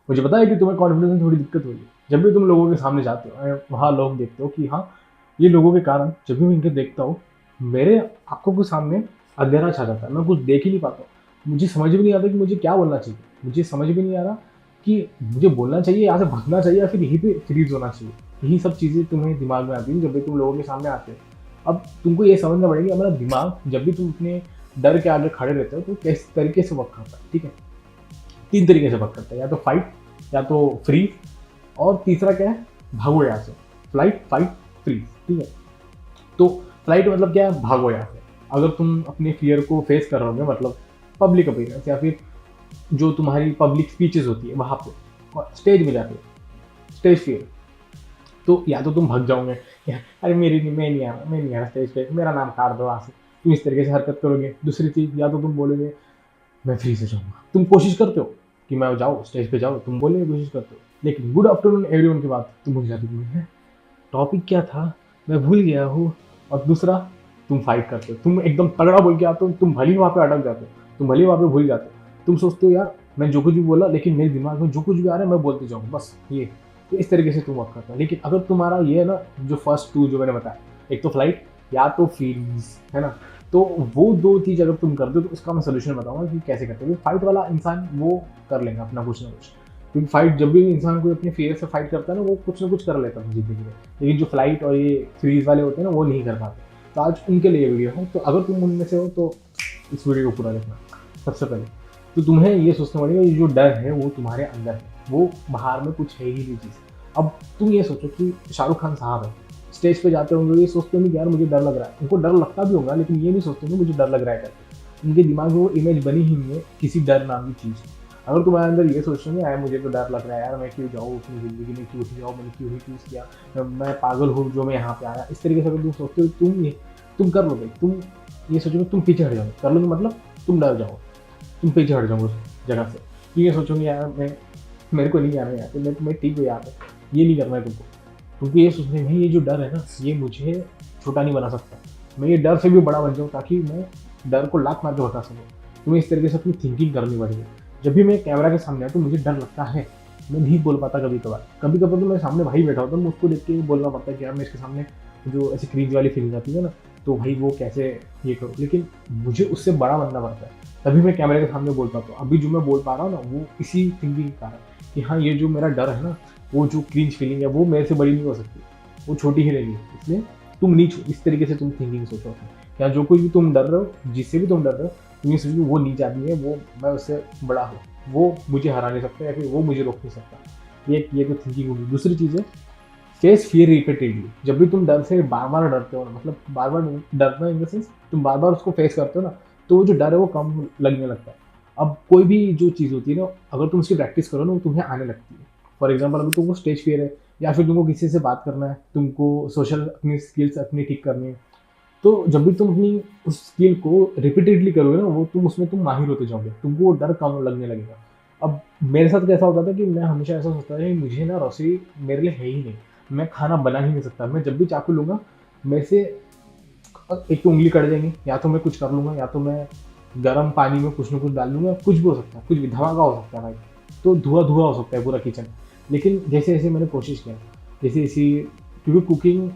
मुझे पता है कि तुम्हें कॉन्फिडेंस में थोड़ी दिक्कत होगी जब भी तुम लोगों के सामने जाते हो, वहाँ लोग देखते हो कि हाँ, ये लोगों के कारण जब भी मैं इनके देखता हूँ, मेरे आँखों के सामने अंधेरा छा जाता है, मैं कुछ देख ही नहीं पाता हूँ। मुझे समझ भी नहीं आता कि मुझे क्या बोलना चाहिए, मुझे समझ भी नहीं आ रहा कि मुझे बोलना चाहिए, यहाँ से भागना चाहिए या फिर यहीं पे फ्रीज़ होना चाहिए। यही सब चीज़ें तुम्हें दिमाग में आती हैं जब भी तुम लोगों के सामने आते हो। अब तुमको ये समझना पड़ेगा, हमारा दिमाग जब भी तुम अपने डर के आगे खड़े रहते हो तो किस तरीके से वर्क करता है, ठीक है? 3 तरीके से वर्क करता है, या तो फाइट, या तो फ्रीज़, और तीसरा क्या है? भागो यहाँ से। फ्लाइट, फाइट, फ्रीज़, ठीक है? तो फ्लाइट मतलब क्या है? भागो यहाँ से। अगर तुम अपने फ़ियर को फेस कर रहे हो, मतलब पब्लिक अपीयरेंस या फिर जो तुम्हारी पब्लिक स्पीचेज़ होती है वहाँ पे, स्टेज में जाके, स्टेज फ़ियर, तो या तो तुम भाग जाओगे, या अरे मेरी नहीं, मैं नहीं आ रहा स्टेज पे, मेरा नाम काट दो वहाँ से। तुम इस तरीके से हरकत करोगे। दूसरी चीज़, या तो तुम बोलोगे मैं फ्री से जाऊँगा। तुम कोशिश करते हो कि मैं जाऊँ, स्टेज पे जाऊँ, तुम बोलने की कोशिश करते हो। लेकिन गुड आफ्टरनून एवरीवन के बाद तुम भूल जाते हो हैं, टॉपिक क्या था? मैं भूल गया हूँ। और दूसरा, तुम फाइट करते हो। तुम एकदम तगड़ा बोल के आते हो, तुम भले ही वहाँ पे अटक जाते हो। तुम भले ही वहाँ पे भूल जाते हो। तुम सोचते हो यार मैं जो कुछ भी बोला, लेकिन मेरे दिमाग में जो कुछ भी आ रहा है मैं बोलते जाऊँ बस ये। तो इस तरीके से तुम वर्क करते हो। लेकिन अगर तुम्हारा ये है ना, जो फर्स्ट 2 जो मैंने बताया, एक तो फ्लाइट या तो फ्रीज़, है ना? तो वो 2 चीज़ अगर तुम करते हो तो इसका मैं सॉल्यूशन बताऊँगा कि कैसे करते हो। फाइट वाला इंसान वो कर लेगा अपना कुछ ना कुछ। क्योंकि फाइट जब भी इंसान कोई अपने फ़ियर से फाइट करता है ना, वो कुछ ना कुछ कर लेता है ज़िंदगी में। लेकिन जो फ्लाइट और ये फ्रीज़ वाले होते हैं ना, वो नहीं कर पाते। तो आज उनके लिए ये वीडियो है। तो अगर तुम उनमें से हो तो इस वीडियो को पूरा देखना। सबसे पहले तो तुम्हें ये सोचना पड़ेगा, ये जो डर है वो तुम्हारे अंदर है, वो बाहर में कुछ है ही नहीं चीज़। अब तुम ये सोचो कि शाहरुख खान साहब है, स्टेज पे जाते होंगे, ये सोचते होंगे कि यार मुझे डर लग रहा है। उनको डर लगता भी होगा, लेकिन ये नहीं सोचते होंगे मुझे डर लग रहा है करके। उनके दिमाग में वो इमेज बनी ही नहीं है किसी डर नाम की चीज़ की। अगर तुम्हारे अंदर ये सोच रहे हो यार मुझे तो डर लग रहा है, यार मैं क्यों जाऊँ अपनी ज़िंदगी में, क्यों ही जाऊँ, मैंने क्यों ही चूज़ किया, मैं पागल हूँ जो मैं यहाँ पे आया। इस तरीके से अगर तुम सोचते हो, तुम कर लोगे। तुम ये सोचोगे, तुम पीछे हट जाओगे, कर लोगे मतलब तुम डर जाओगे, तुम पीछे हट जाओगे उस जगह से। तुम ये सोचोगे यार मेरे को नहीं आना है यहाँ पे, मैं ठीक हूँ यहाँ पे, ये नहीं करना है तुमको। तुमको ये सोचना है भाई ये जो डर है ना, ये मुझे छोटा नहीं बना सकता। मैं ये डर से भी बड़ा बन जाऊँ ताकि मैं डर को लात मार के भगा सकूँ। तुम्हें इस तरीके से अपनी थिंकिंग करनी पड़ेगी। जब भी मैं कैमरा के सामने आता हूँ मुझे डर लगता है, मैं नहीं बोल पाता कभी-कभार। कभी-कभार तो मेरे सामने भाई बैठा होता है, मैं उसको देख के बोलना पड़ता है कि यार मैं इसके सामने जो ऐसी क्रिंज वाली फीलिंग आती है ना, तो भाई वो कैसे ये करूँ? लेकिन मुझे उससे बड़ा बनना पड़ता है, तभी मैं कैमरे के सामने बोल पाता हूँ। अभी जो मैं बोल पा रहा हूँ ना, वो इसी थिंकिंग के कारण कि हाँ, ये जो मेरा डर है ना, वो जो क्रिंज फीलिंग है, वो मेरे से बड़ी नहीं हो सकती, वो छोटी ही रहेगी। इसलिए तुम नहीं छो इस तरीके से तुम थिंकिंग सोचो अपनी। या जो कुछ भी तुम डर रहे हो, जिससे भी तुम डर रहे हो, तुम ये सोचो वो नीच आदमी है, वो मैं उससे बड़ा हूँ, वो मुझे हरा नहीं सकता या फिर वो मुझे रोक नहीं सकता। ये तो थिंकिंग होगी। दूसरी चीज़ है, फेस फियर रिपीटेडली। जब भी तुम डर से बार-बार डरते हो ना, मतलब बार-बार डरना इन द सेंस तुम बार-बार उसको फेस करते हो ना, तो वो जो डर है वो कम लगने लगता है। अब कोई भी जो चीज़ होती है ना, अगर तुम उसकी प्रैक्टिस करो ना, वो तुम्हें आने लगती है। फॉर एग्ज़ाम्पल अगर तुमको स्टेज फियर है, या फिर तुमको किसी से बात करना है, तुमको सोशल अपनी स्किल्स अपनी ठीक करनी है, तो जब भी तुम अपनी उस स्किल को रिपीटेडली करोगे ना, वो उसमें तुम माहिर होते जाओगे, तुमको वो डर कम लगने लगेगा। अब मेरे साथ कैसा होता था कि मैं हमेशा ऐसा सोचता था कि मुझे ना रसोई मेरे लिए है ही नहीं, मैं खाना बना ही नहीं सकता। मैं जब भी चाकू लूँगा, मेरे से एक तो उँगली कट जाएगी, या तो मैं कुछ कर लूँगा, या तो मैं गर्म पानी में कुछ न कुछ डाल लूँगा, कुछ भी हो सकता है, कुछ भी धमाका हो सकता है भाई। तो धुआँ-धुआँ हो सकता है पूरा किचन। लेकिन जैसे-जैसे मैंने कोशिश किया, जैसे-जैसे, क्योंकि कुकिंग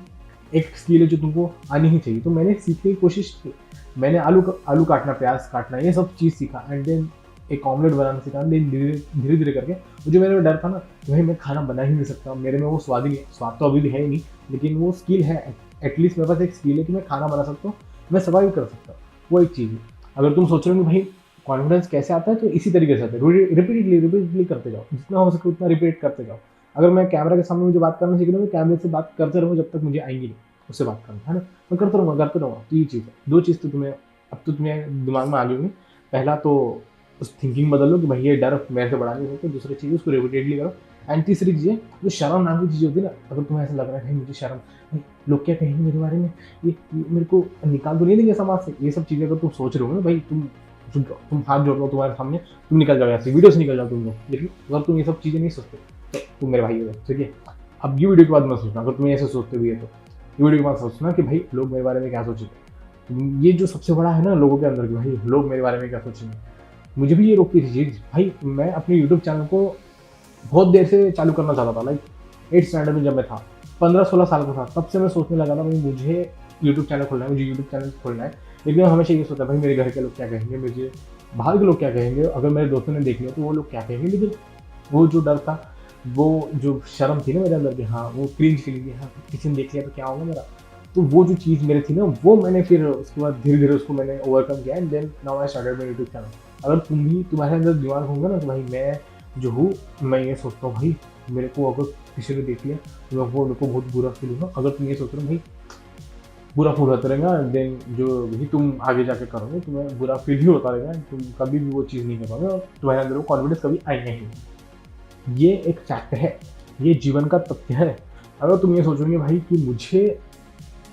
एक स्किल है जो तुमको आनी ही चाहिए, तो मैंने सीखने की कोशिश की। मैंने आलू काटना, प्याज़ काटना, ये सब चीज़ सीखा, एंड देन एक ऑमलेट बनाना सीखा। देन धीरे-धीरे करके वो जो मेरे में डर था ना कि भाई मैं खाना बना ही नहीं सकता, मेरे में वो स्वाद ही नहीं है, स्वाद तो अभी भी है ही नहीं, लेकिन वो स्किल है, एटलीस्ट मेरे पास एक स्किल है कि मैं खाना बना सकता हूँ, मैं सर्वाइव कर सकता हूँ, वो एक चीज़ है। अगर तुम सोच रहे हो कि भाई कॉन्फिडेंस कैसे आता है, तो इसी तरीके से आता है, रिपीटेडली करते जाओ, जितना हो सके उतना रिपीट करते जाओ। अगर मैं कैमरा के सामने मुझे बात करना सीख रहा हूँ, कैमरे से बात करते रहूँ जब तक मुझे आएंगी नहीं, उससे बात करना है ना, मैं करते रहूँगा। तो ये चीज़ है, दो चीज़ तो तुम्हें अब तो तुम्हें दिमाग में आ गई होंगी। पहला तो उस थिंकिंग बदल लो कि भाई ये डर मेरे से बढ़ा नहीं सकते। दूसरी चीज़ उसको रिपीटेडली करो। एंड तीसरी चीज़ है, जो शर्म नाम की चीज़ होती है ना, अगर तुम्हें ऐसा लग रहा है भाई मुझे शर्म, भाई लोग क्या कहेंगे मेरे बारे में, ये मेरे को निकाल तो नहीं देंगे समाज से, ये सब चीज़ें अगर तुम सोच रहे हो ना भाई, तुम हाथ जोड़ लो तुम्हारे सामने, तुम निकल जाओ यहाँ से, वीडियो से निकल जाओ तुम लोग। लेकिन अगर तुम ये सब चीज़ें नहीं सोचते तो तुम मेरे भाई हो, ठीक है? अब ये वीडियो के बाद मत सोचना, अगर तुम्हें ऐसे सोचते भी है तो ये वीडियो के बाद सोचना कि भाई लोग मेरे बारे में क्या सोचेंगे। ये जो सबसे बड़ा है ना लोगों के अंदर कि भाई लोग मेरे बारे में क्या सोचेंगे, मुझे भी ये रोकती थी चीज़। भाई मैं अपने यूट्यूब चैनल को बहुत देर से चालू करना चाहता था, लाइक 8th स्टैंडर्ड में जब मैं था, 15-16 साल का था, तब से मैं सोचने लगा था भाई मुझे यूट्यूब चैनल खोलना है, मुझे यूट्यूब चैनल खोलना है। लेकिन मैं हमेशा ये सोचता भाई मेरे घर के लोग क्या कहेंगे, मुझे बाहर के लोग क्या कहेंगे, अगर मेरे दोस्तों ने देख लिया तो वो लोग क्या कहेंगे। लेकिन वो जो डर था, वो जो शर्म थी ना मेरे अंदर कि हाँ, वो क्रिंज फीलिंग कि हाँ, किसी ने देख लिया तो क्या होगा मेरा। तो वो जो चीज़ मेरे थी ना, वो मैंने फिर उसके बाद धीरे-धीरे उसको मैंने ओवरकम किया and then now I started my YouTube channel. अगर तुम भी तुम्हारे अंदर दिमाग होगा ना कि भाई मैं जो हूँ, मैं ये सोचता हूँ भाई मेरे को अगर किसी ने देख लिया तो वो मेरे को बहुत बुरा फील होगा। अगर तुम ये सोच रहे हो भाई बुरा फील होता रहेगा, देन जो भी तुम आगे जाके करोगे तुम्हें बुरा फील ही होता रहेगा, तुम कभी भी वो चीज़ नहीं कर पाओगे और तुम्हारे अंदर वो कॉन्फिडेंस कभी आएगा ही नहीं। ये एक फैक्ट है, ये जीवन का तथ्य है। अगर तुम ये सोचोगे भाई कि मुझे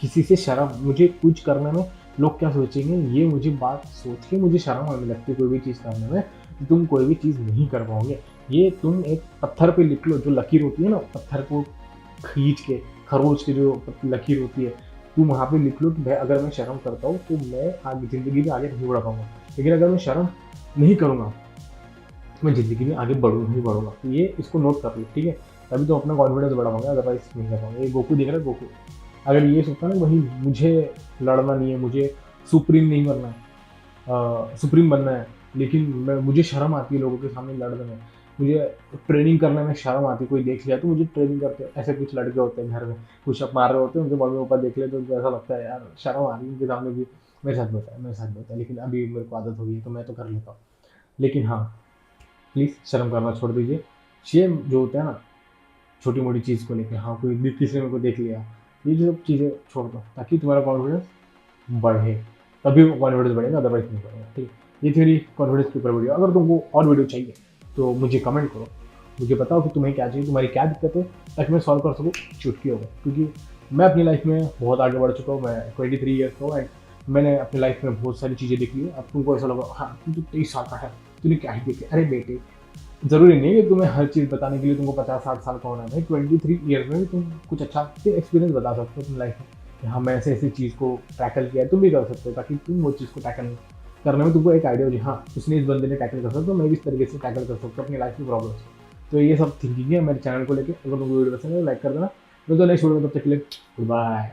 किसी से शर्म, मुझे कुछ करने में लोग क्या सोचेंगे, ये मुझे बात सोच के मुझे शर्म आने लगती है कोई भी चीज़ करने में, कि तुम कोई भी चीज़ नहीं कर पाओगे। ये तुम एक पत्थर पे लिख लो, जो लकीर होती है ना, पत्थर को खींच के, खरोच के जो लकीर होती है, तुम वहाँ पे लिख लो कि भाई अगर मैं शर्म करता हूँ तो मैं आगे ज़िंदगी में आगे नहीं बढ़ पाऊँगा। लेकिन अगर मैं शर्म नहीं करूँगा तो मैं ज़िंदगी में आगे बढ़ूँगा ही बढ़ूँगा। तो ये इसको नोट कर लो, ठीक है? तभी तो अपना कॉन्फिडेंस बढ़ा पाऊँगा, अदरवाइज़ नहीं कर पाऊँगा। ये गोकू दिख रहा है, गोकू। अगर ये सोचता ना भाई मुझे लड़ना नहीं है, मुझे सुप्रीम नहीं बनना है, सुप्रीम बनना है, लेकिन मुझे शर्म आती है लोगों के सामने लड़ने में, मुझे ट्रेनिंग करने में शर्म आती है, कोई देख लिया तो मुझे ट्रेनिंग करते, ऐसे कुछ लड़के होते हैं घर में पुशअप मार रहे होते हैं, उनके मम्मी पापा देख ले तो उनको ऐसा लगता है यार शर्म आ रही है उनके सामने भी। मेरे साथ भी होता है, लेकिन अभी मेरे को आदत हो गई है तो मैं तो कर लेता हूँ। लेकिन हाँ, प्लीज़ शर्म करना छोड़ दीजिए। शेम जो होता है ना छोटी मोटी चीज़ को लेकर, हाँ कोई किसी ने मेरे को देख लिया, ये जो सब चीज़ें छोड़ दो ताकि तुम्हारा कॉन्फिडेंस बढ़े, तभी वो कॉन्फिडेंस बढ़ेगा, अदरवाइज नहीं बढ़ेगा, ठीक है। ये थ्योरी कॉन्फिडेंस के ऊपर वीडियो। अगर तुमको और वीडियो चाहिए तो मुझे कमेंट करो, मुझे बताओ कि तुम्हें क्या चाहिए, तुम्हारी क्या दिक्कत है, ताकि मैं सॉल्व कर सकूँ चुटकी होगा। क्योंकि मैं अपनी लाइफ में बहुत आगे बढ़ चुका हूँ, मैं 23 ईयर्स का हूँ एंड मैंने अपनी लाइफ में बहुत सारी चीज़ें देख ली है। अब तुमको ऐसा लगा हाँ तुम तो 23 साल का है, तूने क्या ही देख लिया। अरे बेटे, ज़रूरी नहीं है कि तुम्हें हर चीज़ बताने के लिए तुमको 50-60 साल का होना है भाई। 23 ईयर्स में भी तुम कुछ अच्छा एक्सपीरियंस बता सकते हो अपनी लाइफ में कि हाँ मैं ऐसे ऐसी चीज़ को टैकल किया है, तुम भी कर सकते हो, ताकि तुम वो चीज़ को टैकल करने में तुमको एक आइडिया हो जी हाँ उसने इस बंदे ने टैकल कर सकता तो मैं भी इस तरीके से टैकल कर सकता हूँ अपनी लाइफ की प्रॉब्लम्स। तो ये सब थिंकिंग है मेरे चैनल को लेकर। अगर तुमको वीडियो पसंद है तो लाइक कर देना। मैं तो नेक्स्ट वीडियो में, तब तक के लिए गुड बाय।